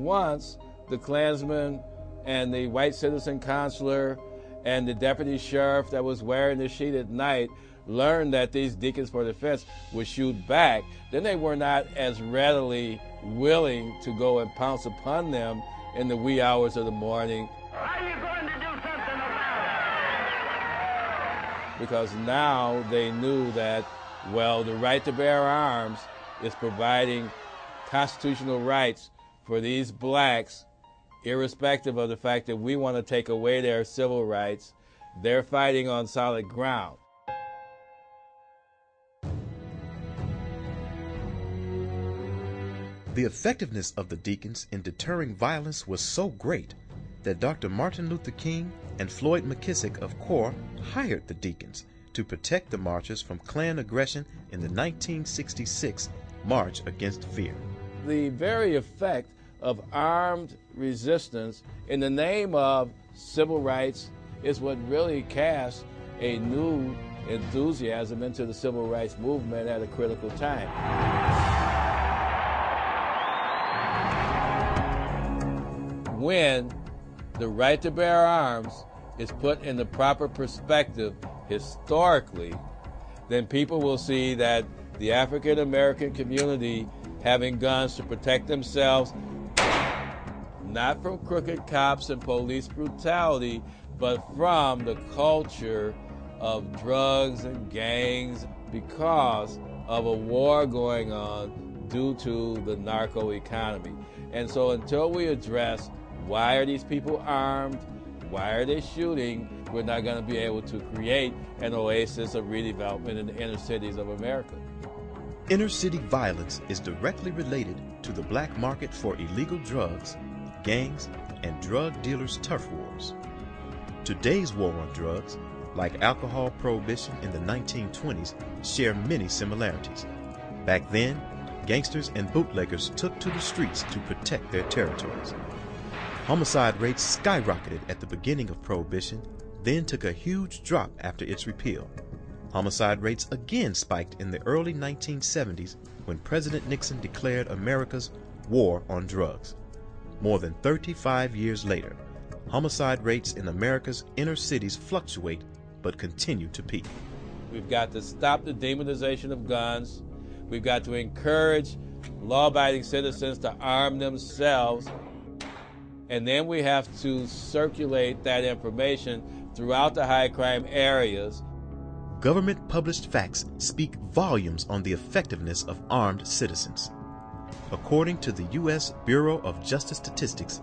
once the Klansman and the white citizen consular and the deputy sheriff that was wearing the sheet at night learned that these deacons for defense would shoot back, then they were not as readily willing to go and pounce upon them in the wee hours of the morning. Are you going to do something about it? Because now they knew that, well, the right to bear arms is providing constitutional rights for these blacks, irrespective of the fact that we want to take away their civil rights. They're fighting on solid ground. The effectiveness of the deacons in deterring violence was so great that Dr. Martin Luther King and Floyd McKissick of CORE hired the deacons to protect the marchers from Klan aggression in the 1966 March Against Fear. The very effect of armed resistance in the name of civil rights is what really cast a new enthusiasm into the civil rights movement at a critical time. When the right to bear arms is put in the proper perspective historically, then people will see that the African American community having guns to protect themselves, not from crooked cops and police brutality, but from the culture of drugs and gangs because of a war going on due to the narco economy. And so until we address why are these people armed, why are they shooting, we're not going to be able to create an oasis of redevelopment in the inner cities of America. Inner city violence is directly related to the black market for illegal drugs, gangs, and drug dealers' turf wars. Today's war on drugs, like alcohol prohibition in the 1920s, share many similarities. Back then, gangsters and bootleggers took to the streets to protect their territories. Homicide rates skyrocketed at the beginning of Prohibition, then took a huge drop after its repeal. Homicide rates again spiked in the early 1970s when President Nixon declared America's war on drugs. More than 35 years later, homicide rates in America's inner cities fluctuate but continue to peak. We've got to stop the demonization of guns. We've got to encourage law-abiding citizens to arm themselves. And then we have to circulate that information throughout the high crime areas. Government-published facts speak volumes on the effectiveness of armed citizens. According to the U.S. Bureau of Justice Statistics,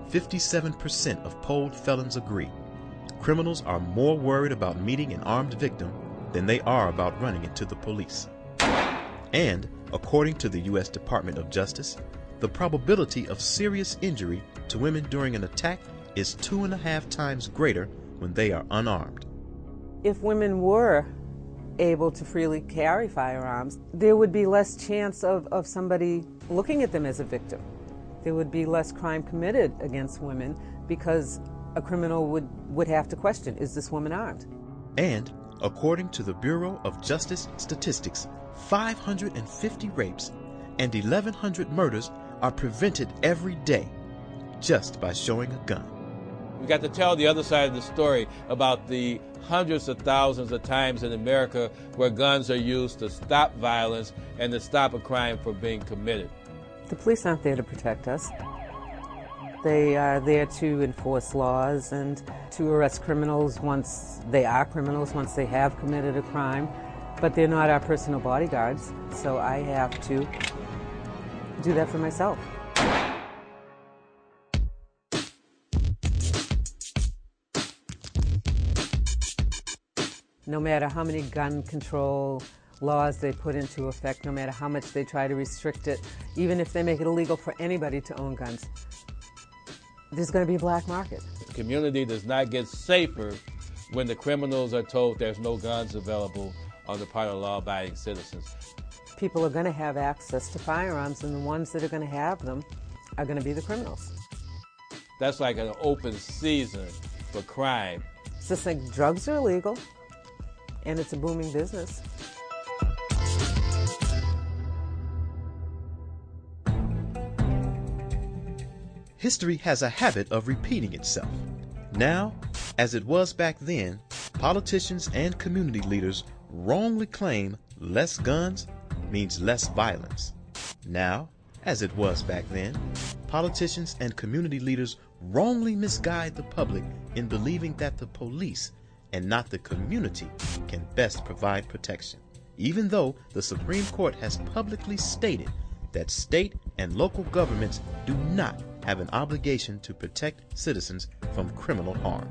57% of polled felons agree criminals are more worried about meeting an armed victim than they are about running into the police. And, according to the U.S. Department of Justice, the probability of serious injury to women during an attack is 2.5 times greater when they are unarmed. If women were able to freely carry firearms, there would be less chance of somebody looking at them as a victim. There would be less crime committed against women because a criminal would have to question, is this woman armed? And, according to the Bureau of Justice Statistics, 550 rapes and 1,100 murders are prevented every day just by showing a gun. We've got to tell the other side of the story about the hundreds of thousands of times in America where guns are used to stop violence and to stop a crime from being committed. The police aren't there to protect us. They are there to enforce laws and to arrest criminals once they are criminals, once they have committed a crime. But they're not our personal bodyguards, so I have to do that for myself. No matter how many gun control laws they put into effect, no matter how much they try to restrict it, even if they make it illegal for anybody to own guns, there's going to be a black market. The community does not get safer when the criminals are told there's no guns available on the part of law-abiding citizens. People are going to have access to firearms, and the ones that are going to have them are going to be the criminals. That's like an open season for crime. It's just like drugs are illegal, and it's a booming business. History has a habit of repeating itself. Now, as it was back then, politicians and community leaders wrongly claim less guns means less violence. Now, as it was back then, politicians and community leaders wrongly misguide the public in believing that the police and not the community can best provide protection, even though the Supreme Court has publicly stated that state and local governments do not have an obligation to protect citizens from criminal harm.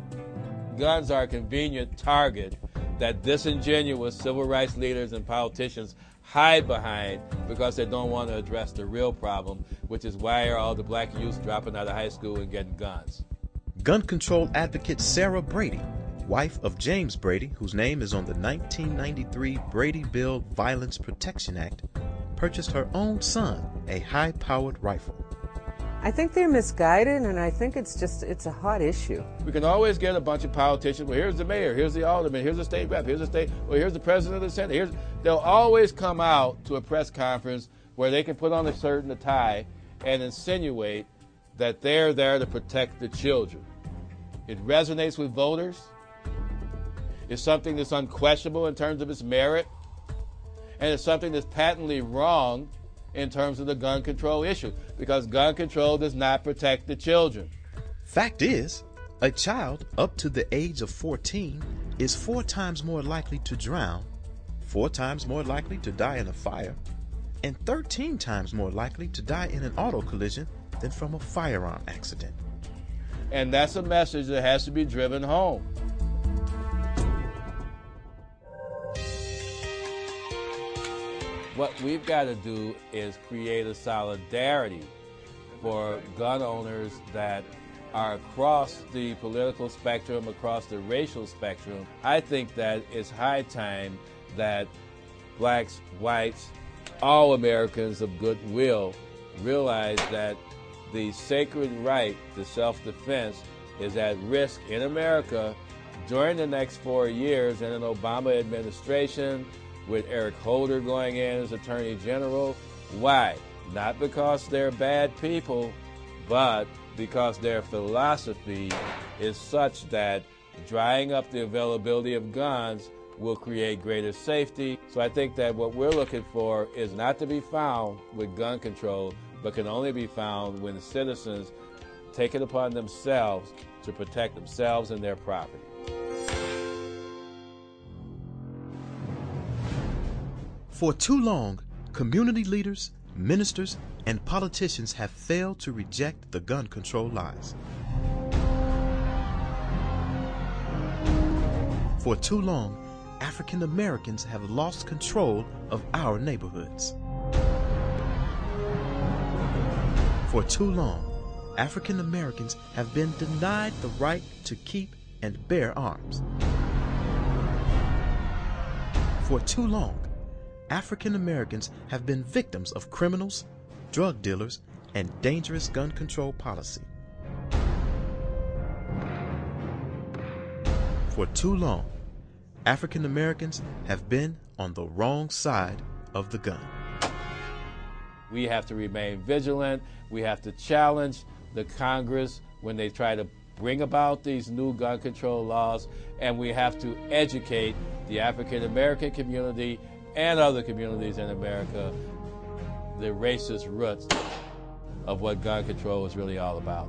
Guns are a convenient target that disingenuous civil rights leaders and politicians hide behind because they don't want to address the real problem, which is why are all the black youth dropping out of high school and getting guns. Gun control advocate Sarah Brady, wife of James Brady, whose name is on the 1993 Brady Bill Violence Protection Act, purchased her own son a high-powered rifle. I think they're misguided, and I think it's a hot issue. We can always get a bunch of politicians. Well, here's the mayor, here's the alderman, here's the state rep, here's the president of the Senate. They'll always come out to a press conference where they can put on a shirt and a tie and insinuate that they're there to protect the children. It resonates with voters. It's something that's unquestionable in terms of its merit, and it's something that's patently wrong in terms of the gun control issue, because gun control does not protect the children. Fact is, a child up to the age of 14 is 4 times more likely to drown, 4 times more likely to die in a fire, and 13 times more likely to die in an auto collision than from a firearm accident. And that's a message that has to be driven home. What we've got to do is create a solidarity for gun owners that are across the political spectrum, across the racial spectrum. I think that it's high time that blacks, whites, all Americans of goodwill realize that the sacred right to self-defense is at risk in America during the next 4 years in an Obama administration, with Eric Holder going in as Attorney General. Why? Not because they're bad people, but because their philosophy is such that drying up the availability of guns will create greater safety. So I think that what we're looking for is not to be found with gun control, but can only be found when citizens take it upon themselves to protect themselves and their property. For too long, community leaders, ministers, and politicians have failed to reject the gun control lies. For too long, African Americans have lost control of our neighborhoods. For too long, African Americans have been denied the right to keep and bear arms. For too long, African Americans have been victims of criminals, drug dealers, and dangerous gun control policy. For too long, African Americans have been on the wrong side of the gun. We have to remain vigilant. We have to challenge the Congress when they try to bring about these new gun control laws, and we have to educate the African American community and other communities in America the racist roots of what gun control is really all about.